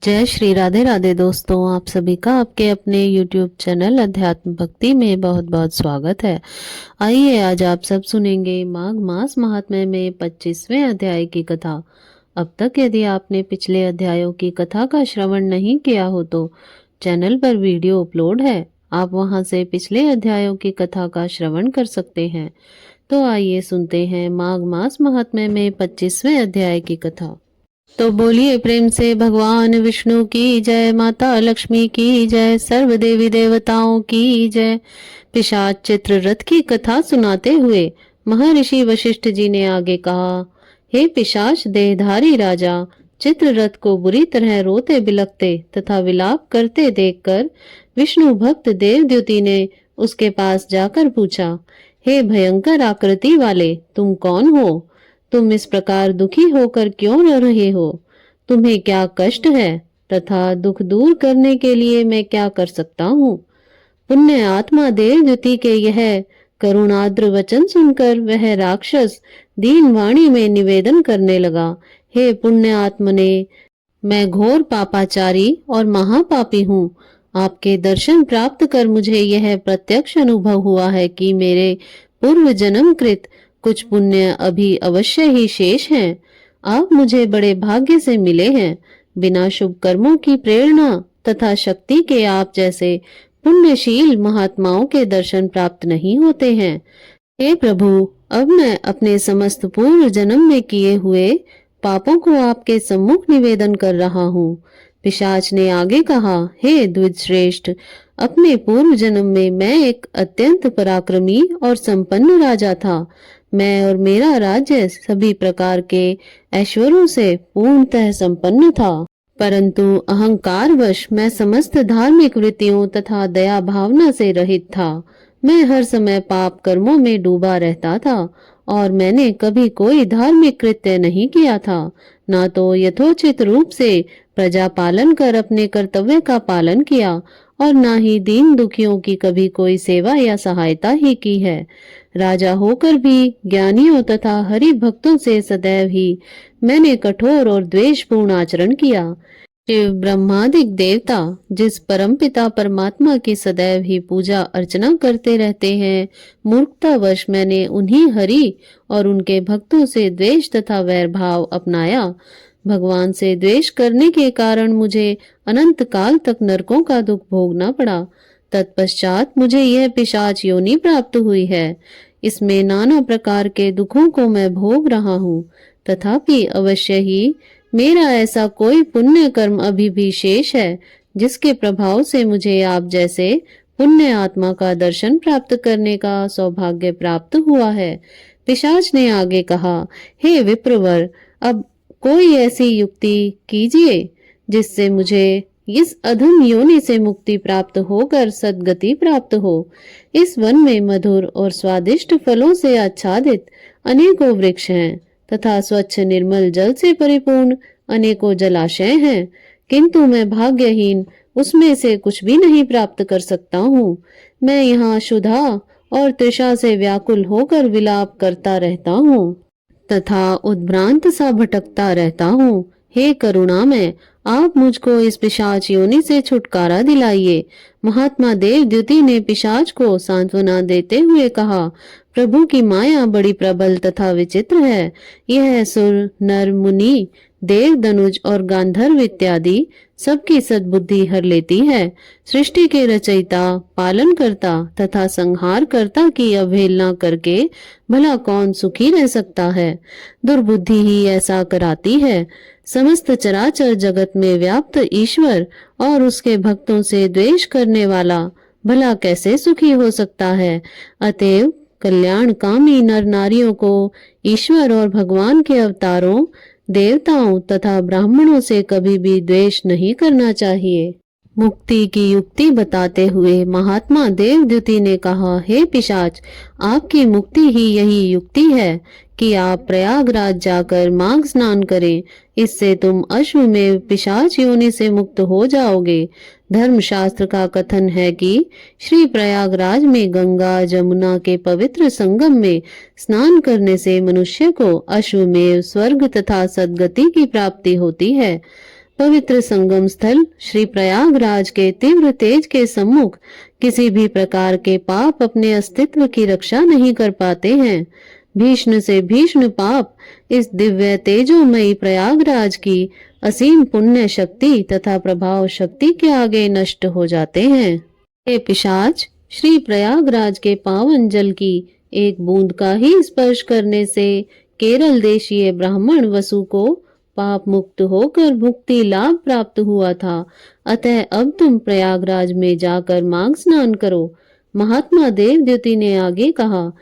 जय श्री राधे राधे दोस्तों, आप सभी का आपके अपने YouTube चैनल अध्यात्म भक्ति में बहुत बहुत स्वागत है। आइए आज आप सब सुनेंगे माघ मास महात्म्य में 25वें अध्याय की कथा। अब तक यदि आपने पिछले अध्यायों की कथा का श्रवण नहीं किया हो तो चैनल पर वीडियो अपलोड है, आप वहां से पिछले अध्यायों की कथा का श्रवण कर सकते हैं। तो आइए सुनते हैं माघ मास महात्म्य में 25वें अध्याय की कथा। तो बोलिए प्रेम से भगवान विष्णु की जय, माता लक्ष्मी की जय, सर्व देवी देवताओं की जय। पिशाच चित्ररथ की कथा सुनाते हुए महर्षि वशिष्ठ जी ने आगे कहा, हे पिशाच देहधारी राजा, चित्ररथ को बुरी तरह रोते बिलखते तथा विलाप करते देखकर विष्णु भक्त देवद्युति ने उसके पास जाकर पूछा, हे भयंकर आकृति वाले, तुम कौन हो? तुम इस प्रकार दुखी होकर क्यों रह रहे हो? तुम्हें क्या कष्ट है तथा दुख दूर करने के लिए मैं क्या कर सकता हूँ? पुण्य आत्मा देवद्युति के यह करुणाद्र वचन सुनकर वह राक्षस दीन वाणी में निवेदन करने लगा, हे पुण्य आत्मने, मैं घोर पापाचारी और महापापी हूँ। आपके दर्शन प्राप्त कर मुझे यह प्रत्यक्ष अनुभव हुआ है कि मेरे पूर्व जन्म कृत कुछ पुण्य अभी अवश्य ही शेष हैं। आप मुझे बड़े भाग्य से मिले हैं। बिना शुभ कर्मों की प्रेरणा तथा शक्ति के आप जैसे पुण्यशील महात्माओं के दर्शन प्राप्त नहीं होते हैं। हे प्रभु, अब मैं अपने समस्त पूर्व जन्म में किए हुए पापों को आपके सम्मुख निवेदन कर रहा हूँ। पिशाच ने आगे कहा, हे द्विज श्रेष्ठ, अपने पूर्व जन्म में मैं एक अत्यंत पराक्रमी और संपन्न राजा था। मैं और मेरा राज्य सभी प्रकार के ऐश्वर्यों से पूर्णतः संपन्न था, परंतु अहंकारवश मैं समस्त धार्मिक वृत्तियों तथा दया भावना से रहित था। मैं हर समय पाप कर्मों में डूबा रहता था और मैंने कभी कोई धार्मिक कृत्य नहीं किया था, न तो यथोचित रूप से प्रजा पालन कर अपने कर्तव्य का पालन किया और न ही दीन दुखियों की कभी कोई सेवा या सहायता ही की है। राजा होकर भी ज्ञानियों तथा हरि भक्तों से सदैव ही मैंने कठोर और द्वेषपूर्ण आचरण किया। शिव ब्रह्मादिक देवता जिस परमपिता परमात्मा की सदैव ही पूजा अर्चना करते रहते हैं, मूर्खतावश मैंने उन्हीं हरि और उनके भक्तों से द्वेष तथा वैर भाव अपनाया। भगवान से द्वेष करने के कारण मुझे अनंत काल तक नरकों का दुख भोगना पड़ा। तत्पश्चात मुझे यह पिशाच योनि प्राप्त हुई है। इसमें नाना प्रकार के दुखों को मैं भोग रहा हूँ। तथापि अवश्य ही मेरा ऐसा कोई पुण्य कर्म अभी भी शेष है जिसके प्रभाव से मुझे आप जैसे पुण्य आत्मा का दर्शन प्राप्त करने का सौभाग्य प्राप्त हुआ है। पिशाच ने आगे कहा, हे विप्रवर, अब कोई ऐसी युक्ति कीजिए जिससे मुझे इस अधम योनि से मुक्ति प्राप्त होकर सद्गति प्राप्त हो। इस वन में मधुर और स्वादिष्ट फलों से आच्छादित अनेकों वृक्ष हैं तथा स्वच्छ निर्मल जल से परिपूर्ण अनेकों जलाशय हैं, किंतु मैं भाग्यहीन उसमें से कुछ भी नहीं प्राप्त कर सकता हूँ। मैं यहाँ क्षुधा और तृषा से व्याकुल होकर विलाप करता रहता हूँ तथा उद्भ्रांत सा भटकता रहता हूँ। हे करुणामय, आप मुझको इस पिशाच योनि से छुटकारा दिलाइए। महात्मा देवद्युति ने पिशाच को सांत्वना देते हुए कहा, प्रभु की माया बड़ी प्रबल तथा विचित्र है। यह सुर, नर, मुनि, देव, दनुज और गांधर्व इत्यादि सबकी सद्बुद्धि हर लेती है। सृष्टि के रचयिता, पालन करता तथा संहार करता की अवहेलना करके भला कौन सुखी रह सकता है? दुर्बुद्धि ही ऐसा कराती है। समस्त चराचर जगत में व्याप्त ईश्वर और उसके भक्तों से द्वेष करने वाला भला कैसे सुखी हो सकता है? अतएव कल्याणकामी नर नारियों को ईश्वर और भगवान के अवतारों, देवताओं तथा ब्राह्मणों से कभी भी द्वेष नहीं करना चाहिए। मुक्ति की युक्ति बताते हुए महात्मा देवद्युति ने कहा, हे पिशाच, आपकी मुक्ति ही यही युक्ति है कि आप प्रयागराज जाकर माघ स्नान करें। इससे तुम अश्वमेव पिशाच योनि से मुक्त हो जाओगे। धर्मशास्त्र का कथन है कि श्री प्रयागराज में गंगा जमुना के पवित्र संगम में स्नान करने से मनुष्य को अश्वमेव स्वर्ग तथा सद्गति की प्राप्ति होती है। पवित्र संगम स्थल श्री प्रयागराज के तीव्र तेज के सम्मुख किसी भी प्रकार के पाप अपने अस्तित्व की रक्षा नहीं कर पाते हैं। भीष्ण से भीष्ण पाप इस दिव्य तेजोमयी प्रयागराज की असीम पुण्य शक्ति तथा प्रभाव शक्ति के आगे नष्ट हो जाते हैं। ये पिशाच श्री प्रयागराज के पावन जल की एक बूंद का ही स्पर्श करने से केरल देशीय ब्राह्मण वसु को पाप मुक्त होकर मुक्ति लाभ प्राप्त हुआ था। अतः अब तुम प्रयागराज में जाकर माघ स्नान करो। महात्मा देवद्युति ने आगे कहा,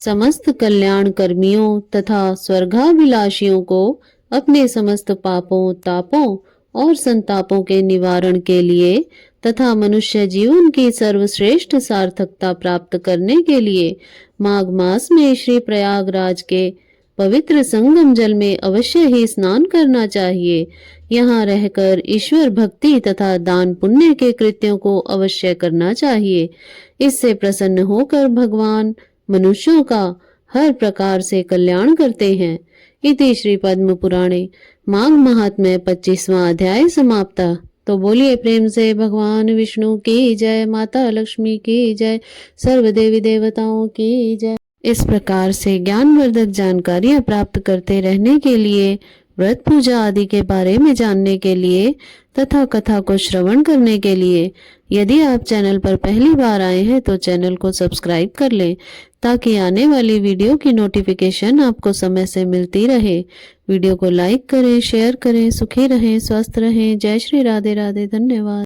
समस्त कल्याण कर्मियों तथा स्वर्गाभिलाषियों को अपने समस्त पापों, तापों और संतापों के निवारण के लिए तथा मनुष्य जीवन की सर्वश्रेष्ठ सार्थकता प्राप्त करने के लिए माघ मास में श्री प्रयागराज के पवित्र संगम जल में अवश्य ही स्नान करना चाहिए। यहाँ रहकर ईश्वर भक्ति तथा दान पुण्य के कृत्यों को अवश्य करना चाहिए। इससे प्रसन्न होकर भगवान मनुष्यों का हर प्रकार से कल्याण करते हैं। इति श्री पद्म पुराणे माघ महात्म्य 25वां अध्याय समाप्ता। तो बोलिए प्रेम से भगवान विष्णु की जय, माता लक्ष्मी की जय, सर्व देवी देवताओं की जय। इस प्रकार से ज्ञानवर्धक जानकारियां प्राप्त करते रहने के लिए, व्रत पूजा आदि के बारे में जानने के लिए तथा कथा को श्रवण करने के लिए यदि आप चैनल पर पहली बार आए हैं तो चैनल को सब्सक्राइब कर लें ताकि आने वाली वीडियो की नोटिफिकेशन आपको समय से मिलती रहे। वीडियो को लाइक करें, शेयर करें। सुखी रहें, स्वस्थ रहें। जय श्री राधे राधे। धन्यवाद।